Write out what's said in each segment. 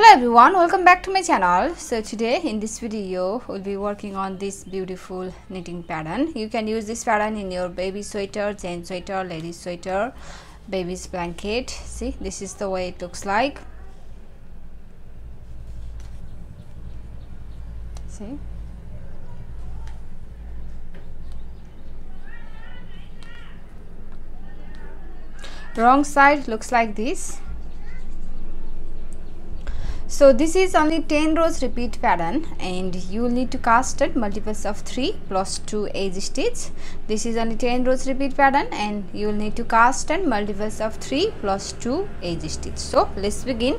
Hello everyone, welcome back to my channel. So today in this video we'll be working on this beautiful knitting pattern. You can use this pattern in your baby sweater, jean sweater, ladies sweater, baby's blanket. See, this is the way it looks like. See, wrong side looks like this. So this is only 10 rows repeat pattern and you will need to cast it multiples of 3 plus 2 edge stitch. This is only 10 rows repeat pattern and you will need to cast it multiples of 3 plus 2 edge stitch. So let's begin.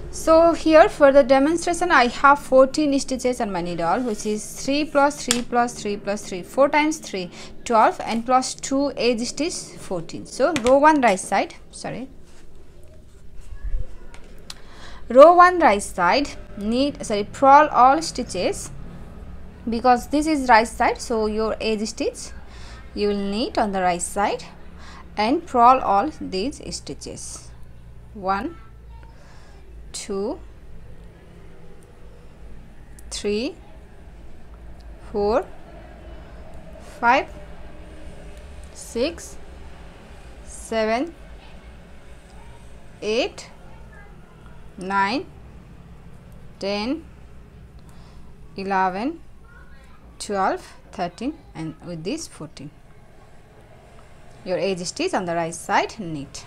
So here for the demonstration I have 14 stitches on my needle, which is 3 plus 3 plus 3 plus 3, 4 times 3 12 and plus 2 edge stitch 14. So row 1 right side, row 1 right side purl all stitches, because this is right side, so your edge stitch you will knit on the right side and purl all these stitches. 1 2 3 4 5 6 7 8 9 10 11 12 13 and with this 14. Your edge stitch on the right side, knit.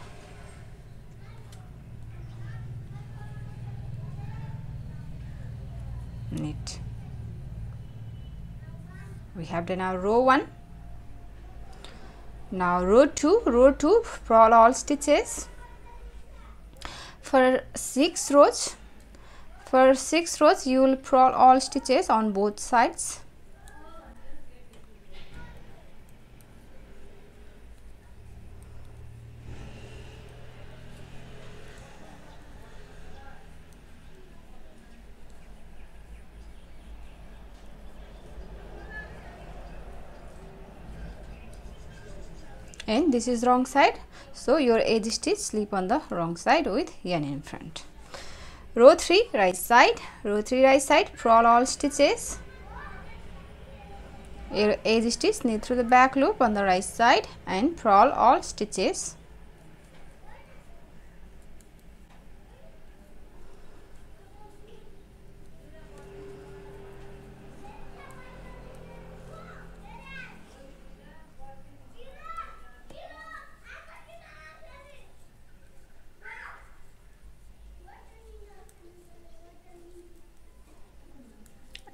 Knit. We have done our row 1. Now row 2, purl all stitches. For 6 rows you will purl all stitches on both sides. And this is wrong side, so your edge stitch slip on the wrong side with yarn in front. Row 3 right side, purl all stitches. Your edge stitch knit through the back loop on the right side and purl all stitches.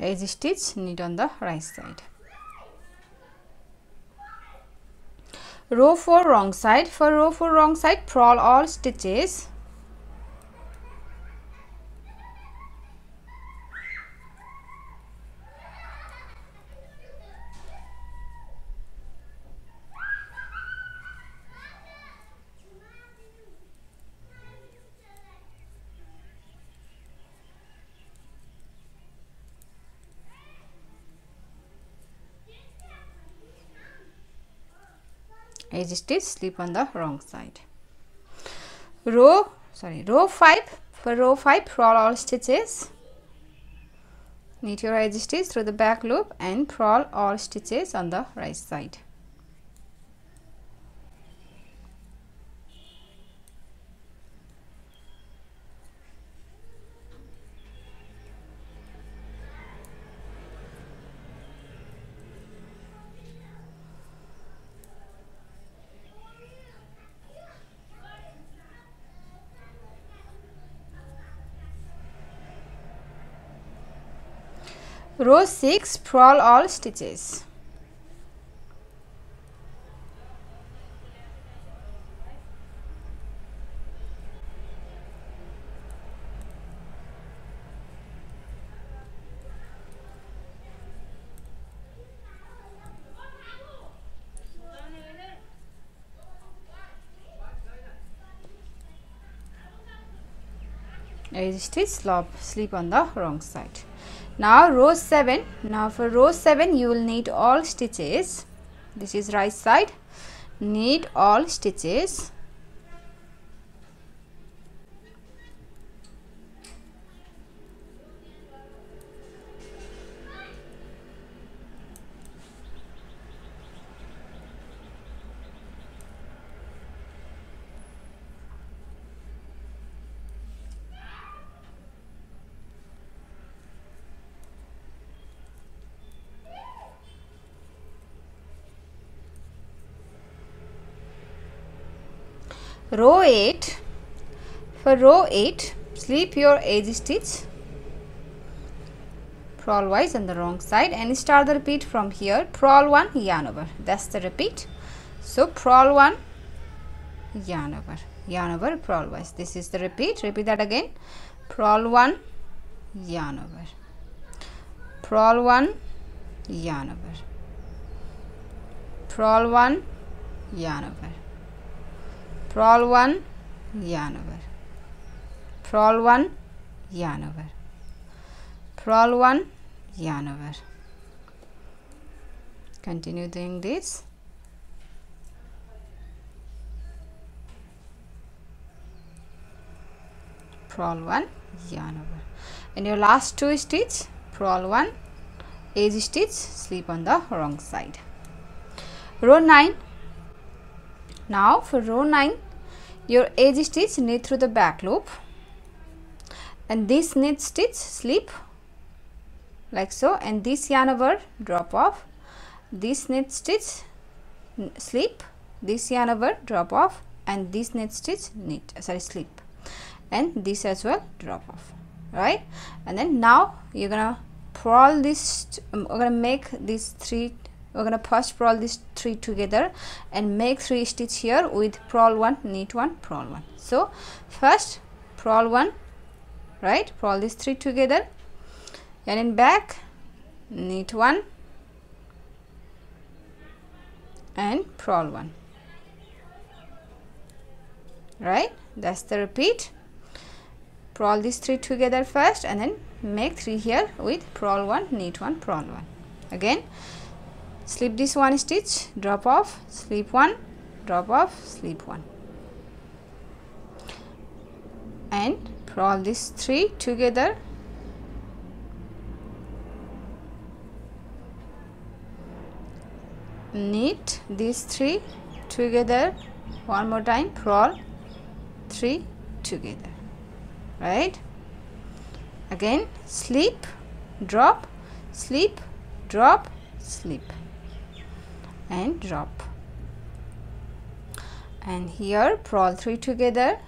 Edge stitch, knit on the right side. Row 4 wrong side, for row 4 wrong side purl all stitches. Edge stitch, slip on the wrong side. Row 5, for row 5 purl all stitches. Knit your edge stitch through the back loop and purl all stitches on the right side. Row 6 purl all stitches. Edge stitch, slip on the wrong side. Now row 7, for row 7 you will knit all stitches. This is right side, knit all stitches. row 8, for row 8 slip your edge stitch purl wise on the wrong side and start the repeat from here. Purl 1, yarn over, that's the repeat. So purl 1, yarn over, purl wise, this is the repeat. Repeat that again. Purl 1, yarn over, purl 1, yarn over, purl 1, yarn over, purl 1, yarn over, purl 1, yarn over, purl 1, yarn over. Continue doing this. Purl 1, yarn over, and your last 2 stitch, purl 1, edge stitch, slip on the wrong side. Row 9. Now for row 9, your edge stitch knit through the back loop, and this knit stitch slip like so, and this yarn over, drop off, this knit stitch slip, this yarn over, drop off, and this knit stitch slip, and this as well, drop off, right? And then now you're gonna purl this, we're gonna make these 3, we're gonna first purl these 3 together and make 3 stitch here with purl 1, knit 1, purl 1. So first purl 1, right, purl these 3 together, and in back knit 1 and purl 1, right, that's the repeat. Purl these 3 together first and then make 3 here with purl 1, knit 1, purl 1. Again slip this 1 stitch, drop off, slip 1, drop off, slip 1, and purl these 3 together, knit these 3 together, one more time, purl 3 together, right? Again slip, drop, slip, drop, slip, and drop, and here purl 3 together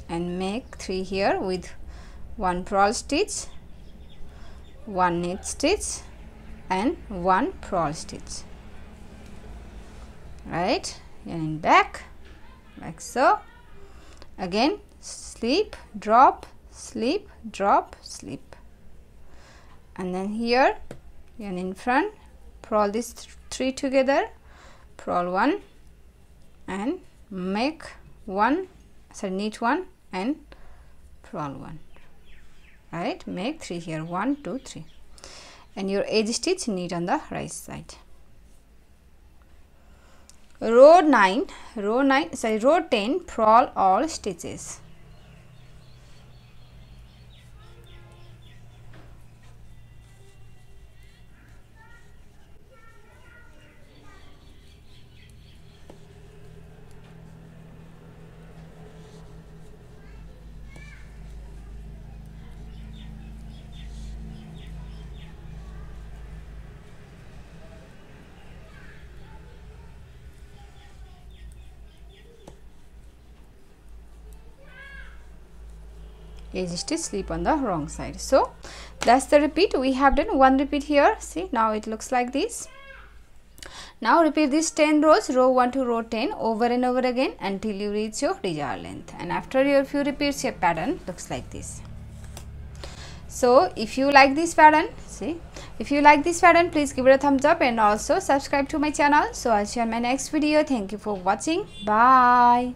and make 3 here with 1 purl stitch, 1 knit stitch, and 1 purl stitch, right, and in back like so. Again slip, drop, slip, drop, slip, and then here and in front purl these 3 together, purl 1 and make 1, knit 1 and purl 1, right, make 3 here, 1, 2, 3, and your edge stitch knit on the right side. Row 10, purl all stitches. Edge stitch, slip on the wrong side. So that's the repeat. We have done 1 repeat here. See, now it looks like this. Now repeat these 10 rows, row 1 to row 10, over and over again until you reach your desired length, and after your few repeats your pattern looks like this. So if you like this pattern, if you like this pattern, please give it a thumbs up and also subscribe to my channel. So I'll see you on my next video. Thank you for watching. Bye.